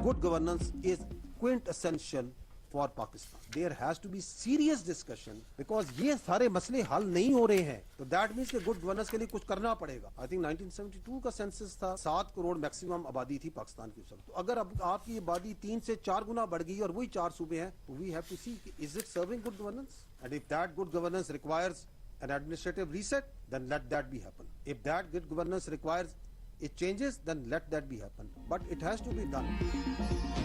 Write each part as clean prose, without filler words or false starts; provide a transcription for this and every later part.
good governance is quintessential for Pakistan. There has to be serious discussion because ये सारे मसले हल नहीं हो रहे हैं, तो that means कि good governance के लिए कुछ करना पड़ेगा. I think 1972 का सेंसस था, 7 करोड़ मैक्सिमम आबादी थी पाकिस्तान की उस वक्त. तो अगर अब आपकी आबादी 3 से 4 गुना बढ़ गई और वही 4 सूबे हैं, तो we have to see is it serving good governance? And if that good governance requires an administrative reset, then let that be happen. If that good governance requires it changes, then let that be happen. But it has to be done.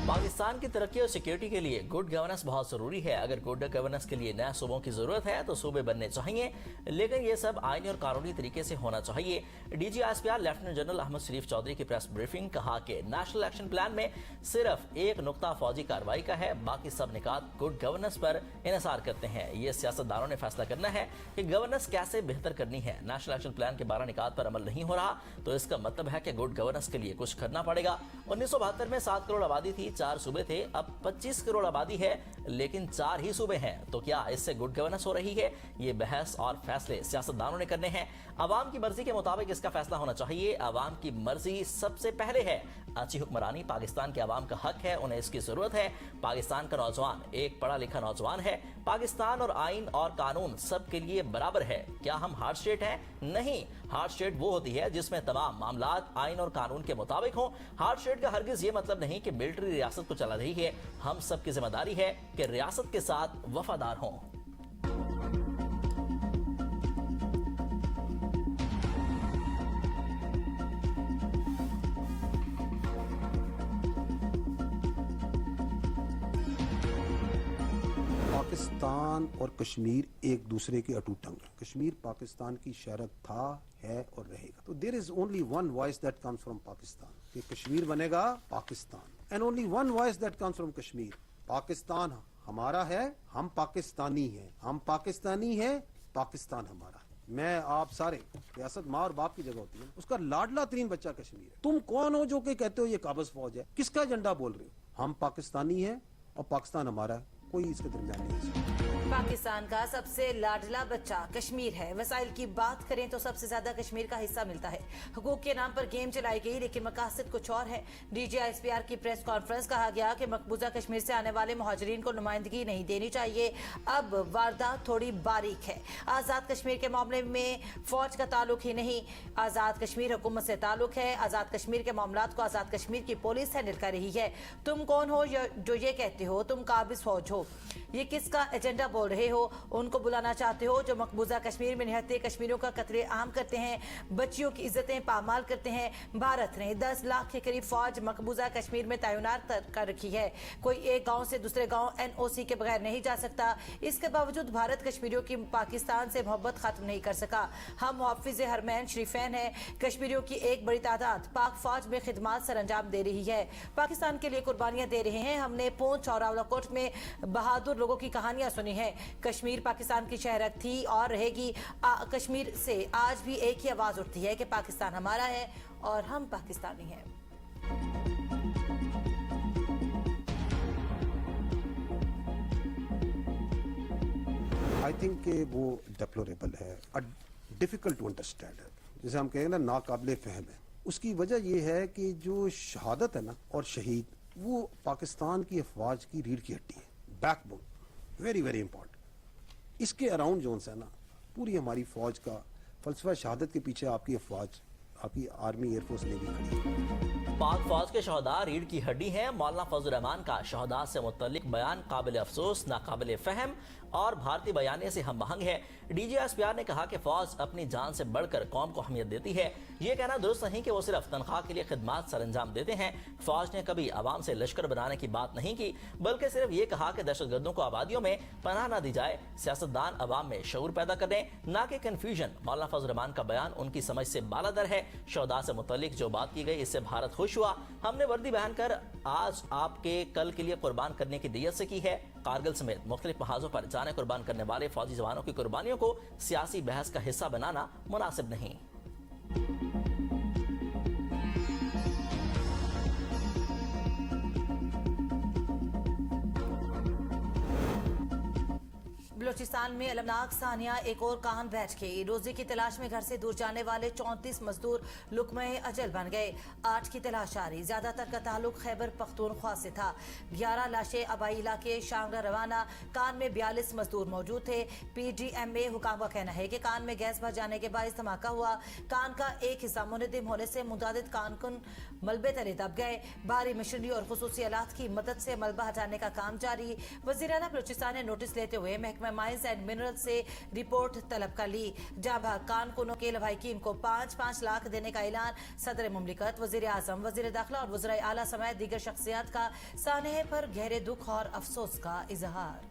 Pakistan की तरक्की और security के लिए good governance बहुत जरूरी है। अगर good governance के लिए नए सूबों की जरूरत है तो सूबे बनने चाहिए, लेकिन ये सब आईनी और कानूनी तरीके से होना चाहिए। DG ISPR lieutenant general Ahmed Sharif Chaudhry की प्रेस ब्रीफिंग, कहा कि नेशनल एक्शन प्लान में सिर्फ एक नुक्ता फौजी कार्रवाई का है, बाकी सब निकात गुड गवर्नेंस पर इन्हिसार करते हैं। ये सियासतदानों ने फैसला करना है कि गवर्नेंस कैसे बेहतर करनी है। नेशनल एक्शन प्लान के 12 निकात पर अमल नहीं हो रहा तो इसका मतलब है कि गुड गवर्नेंस के लिए कुछ करना पड़ेगा। 1972 में 7 करोड़ आबादी थी, 4 सूबे थे, अब 25 करोड़ आबादी है लेकिन 4 ही सूबे हैं, तो क्या इससे गुड गवर्नेंस हो रही है? ये बहस और फैसले सियासतदानों ने करने हैं। अवाम की मर्जी के मुताबिक इसका फैसला होना चाहिए। अवाम की मर्जी सबसे पहले है। अच्छी हुक्मरानी पाकिस्तान के अवाम का हक है, उन्हें इसकी जरूरत है। पाकिस्तान का नौजवान एक पढ़ा लिखा नौजवान है। पाकिस्तान और आइन और कानून सबके लिए बराबर है। क्या हम हार्ड स्टेट हैं? नहीं, हार्ड स्टेट वो होती है जिसमें तमाम मामलात आइन और कानून के मुताबिक हों। हार्ड स्टेट का हरगिज ये मतलब नहीं कि मिलिट्री रियासत को चला रही है। हम सब की जिम्मेदारी है कि रियासत के साथ वफादार हों। पाकिस्तान और कश्मीर एक दूसरे के अटूट अंग हैं। कश्मीर पाकिस्तान की शरत था, है और रहेगा। तो there is only one voice that comes from Pakistan कि कश्मीर बनेगा Pakistan, and only one voice that comes from Kashmir. Pakistan हमारा है, हम पाकिस्तानी हैं, हम पाकिस्तानी हैं, पाकिस्तान हमारा है। मैं आप सारे, रियासत माँ और बाप की जगह होती है, उसका लाडला तरीन बच्चा कश्मीर है। तुम कौन हो जो कि कहते हो ये काबज फौज है? किसका एजेंडा बोल रहे हो? हम पाकिस्तानी हैं और पाकिस्तान हमारा है, कोई इसके दरमियान नहीं है। पाकिस्तान का सबसे लाडला बच्चा कश्मीर है। वसाइल की बात करें तो सबसे ज्यादा कश्मीर का हिस्सा मिलता है। हुकूक के नाम पर गेम चलाई गई, लेकिन मकासद कुछ और है। डीजी ISPR की प्रेस कॉन्फ्रेंस, कहा गया कि मकबूजा कश्मीर से आने वाले मुहाजिरीन को नुमाइंदगी नहीं देनी चाहिए। अब वारदात थोड़ी बारीक है। आजाद कश्मीर के मामले में फौज का ताल्लुक ही नहीं, आजाद कश्मीर हुकूमत से ताल्लुक है। आजाद कश्मीर के मामलात को आजाद कश्मीर की पुलिस हैंडल कर रही है। तुम कौन हो जो ये कहते हो तुम काबिज फौज हो? ये किसका एजेंडा बोल रहे हो? उनको बुलाना चाहते हो जो मकबूजा कश्मीर में निहत्ते कश्मीरियों का कत्ले आम करते हैं, बच्चियों की इज्जतें पामाल करते हैं। भारत ने 10 लाख के करीब फौज मकबूजा कश्मीर में तैनात कर रखी है। कोई एक गांव से दूसरे गांव NOC के बगैर नहीं जा सकता। इसके बावजूद भारत कश्मीरियों की पाकिस्तान से मोहब्बत खत्म नहीं कर सका। हम मुहफ्फिज़ हरमैन शरीफैन हैं। कश्मीरियों की एक बड़ी तादाद पाक फौज में खिदमत सर अंजाम दे रही है, पाकिस्तान के लिए कुर्बानियां दे रहे हैं। हमने पूंछ और रावलाकोट में बहादुर लोगों की कहानियां सुनी हैं। कश्मीर पाकिस्तान की शहरत थी और रहेगी। कश्मीर से आज भी एक ही आवाज उठती है कि पाकिस्तान हमारा है और हम पाकिस्तानी हैं। आई थिंक कि वो डेप्लोरेबल है, डिफिकल्ट टू अंडरस्टैंड है, जैसे हम कहेंगे ना, नाकाबिले फहम है। उसकी वजह यह है कि जो शहादत है ना और शहीद, वो पाकिस्तान की अफवाज की रीढ़ की हड्डी है, बैकबोन, वेरी वेरी इंपॉर्टेंट। इसके अराउंड जोन है ना पूरी हमारी फौज का फलसफा शहादत के पीछे आपकी अफवाज, आपकी आर्मी, एयरफोर्स, नेवी खड़ी है। पाक फौज के शहदा रीढ़ की हड्डी हैं। मौलाना फजल रहमान का शहदा से मुतल्लिक बयान काबिल अफसोस, नाकाबिल फहम और भारतीय बयाने से हम महंग है। डीजी ISPR ने कहा कि फौज अपनी जान से बढ़कर कौम को अहमियत देती है। ये कहना दुरुस्त नहीं कि वो सिर्फ तनख्वाह के लिए खिदमत सर अंजाम देते हैं। फौज ने कभी आवाम से लश्कर बनाने की बात नहीं की, बल्कि सिर्फ ये कहा कि दहशतगर्दों को आबादियों में पनाह न दी जाए। सियासतदान अवाम में शऊर पैदा कर दें, ना कि कन्फ्यूजन। मौलाना फजल रहमान का बयान उनकी समझ से बालादर है। शहदा से मुतल्लिक जो बात की गई इससे भारत खुश हुआ। हमने वर्दी बहन कर आज आपके कल के लिए कुर्बान करने की दियत से की है। कारगिल समेत मुख्तलिफ महाजों पर जाने कुर्बान करने वाले फौजी जवानों की कुर्बानियों को सियासी बहस का हिस्सा बनाना मुनासिब नहीं। बलूचिस्तान में अलमनाक सानिया एक और कान बैठ गई। रोजी की तलाश में घर से दूर जाने वाले 34 मजदूर लुकमे अजल बन गए। 8 की तलाश जारी। ज्यादातर का ताल्लुक खैबर पख्तूनख्वा से था। 11 लाशें अबाई इलाके शांगरा रवाना। कान में 42 मजदूर मौजूद थे। PDMA हुकाम का कहना है कि कान में गैस भर जाने के बायस धमाका हुआ। कान का एक हिस्सा मुनदिम होने से मुतादिद कानकुन मलबे तले दब गए। भारी मशीनरी और खुसूसी आलात की मदद से मलबा हटाने का काम जारी। वज़ीर आला बलूचिस्तान ने नोटिस लेते हुए महकमा माइंस एंड मिनरल से रिपोर्ट तलब कर ली। जहां कानकुनों के लवाहिकीन को 5-5 लाख देने का ऐलान। सदर मुमलिकत, वज़ीर आज़म, वज़ीर दाखिला और वज़राए आला समेत दीगर शख्सियात का सानहे पर गहरे दुख और अफसोस का इजहार।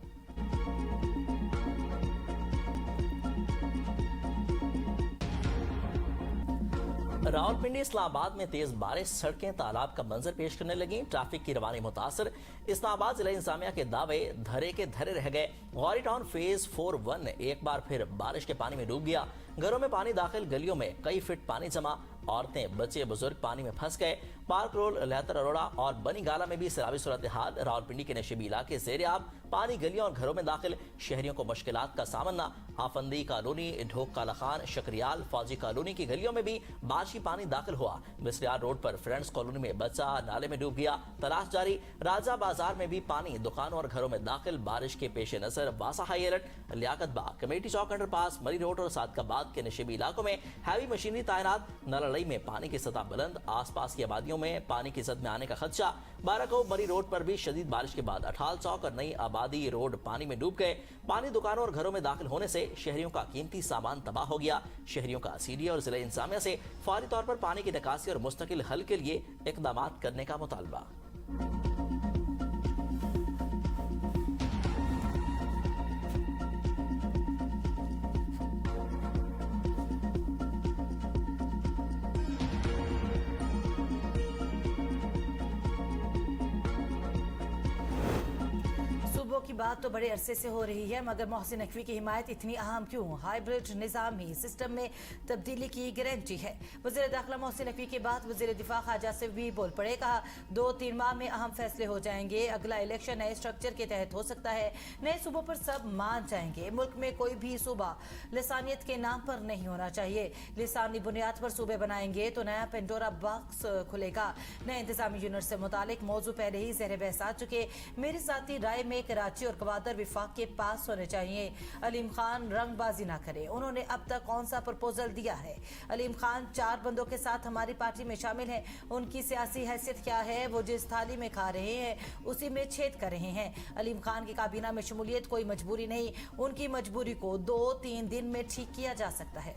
रावलपिंडी इस्लामाबाद में तेज बारिश, सड़कें तालाब का मंजर पेश करने लगी। ट्रैफिक की रवानी मुतासर। इस्लामाबाद जिला इंतजामिया के दावे धरे के धरे रह गए। गौरी टाउन फेज 4-1 एक बार फिर बारिश के पानी में डूब गया। घरों में पानी दाखिल, गलियों में कई फीट पानी जमा। औरतें, बच्चे, बुजुर्ग पानी में फंस गए। पार्क रोड, लहतर अरोड़ा और बनी गाला में भी सैलाबी सूरत हाल। रावलपिंडी के नशीबी इलाके ज़ेर आब, पानी गलियों और घरों में दाखिल। शहरियों को मुश्किलात का सामना। आफंदी कॉलोनी, ढोक काला खान, शकरियाल, फौजी कॉलोनी की गलियों में भी बारिशी पानी दाखिल हुआ। मिसरियार रोड पर फ्रेंड्स कॉलोनी में बच्चा नाले में डूब गया, तलाश जारी। राजा बाजार में भी पानी दुकानों और घरों में दाखिल। बारिश के पेश नजर वासा हाई अलर्ट। लियाकत बाग, कमेटी चौक अंडरपास, मरी रोड और सादकाबाद के नशीबी इलाकों में हैवी मशीनरी तैनात। नललई में पानी की सतह बुलंद, आसपास की आबादियों में पानी की जद में आने का खदशा। बाराको मरी रोड पर भी शदीद बारिश के बाद अठाल चौक और नई आबादी रोड पानी में डूब गए। पानी दुकानों और घरों में दाखिल होने से शहरियों का कीमती सामान तबाह हो गया। शहरियों का सीडी और जिला इंतजामिया से फौरी तौर पर पानी की निकासी और मुस्तकिल हल के लिए इकदाम करने का मुतालबा। की बात तो बड़े अरसे से हो रही है, मगर मोहसिन नकवी की हिमायत इतनी अहम क्यों? हाइब्रिड निज़ामी सिस्टम में तब्दीली की गारंटी है। वज़ीर दाखिला मोहसिन नकवी के बाद वज़ीर दिफा ख्वाजा से भी बोल पड़े। कहा 2-3 माह में अहम फैसले हो जाएंगे। अगला इलेक्शन नए स्ट्रक्चर के तहत हो सकता है। नए सूबों पर सब मान जाएंगे। मुल्क में कोई भी सूबा लिसानियत के नाम पर नहीं होना चाहिए। लिसानी बुनियाद पर सूबे बनाएंगे तो नया पेंडोरा बॉक्स खुलेगा। नए इंतजामी यूनिट से मुतालिक मौजू पहले ही ज़ेर बहस आ चुके। मेरी ज़ाती राय में कराची और गवादर विफाक के पास होने चाहिए। अलीम खान रंगबाजी ना करे। उन्होंने अब तक कौन सा प्रपोजल दिया है? अलीम खान 4 बंदों के साथ हमारी पार्टी में शामिल हैं। उनकी सियासी हैसियत क्या है? वो जिस थाली में खा रहे हैं उसी में छेद कर रहे हैं। अलीम खान की काबीना में शमूलियत कोई मजबूरी नहीं। उनकी मजबूरी को 2-3 दिन में ठीक किया जा सकता है।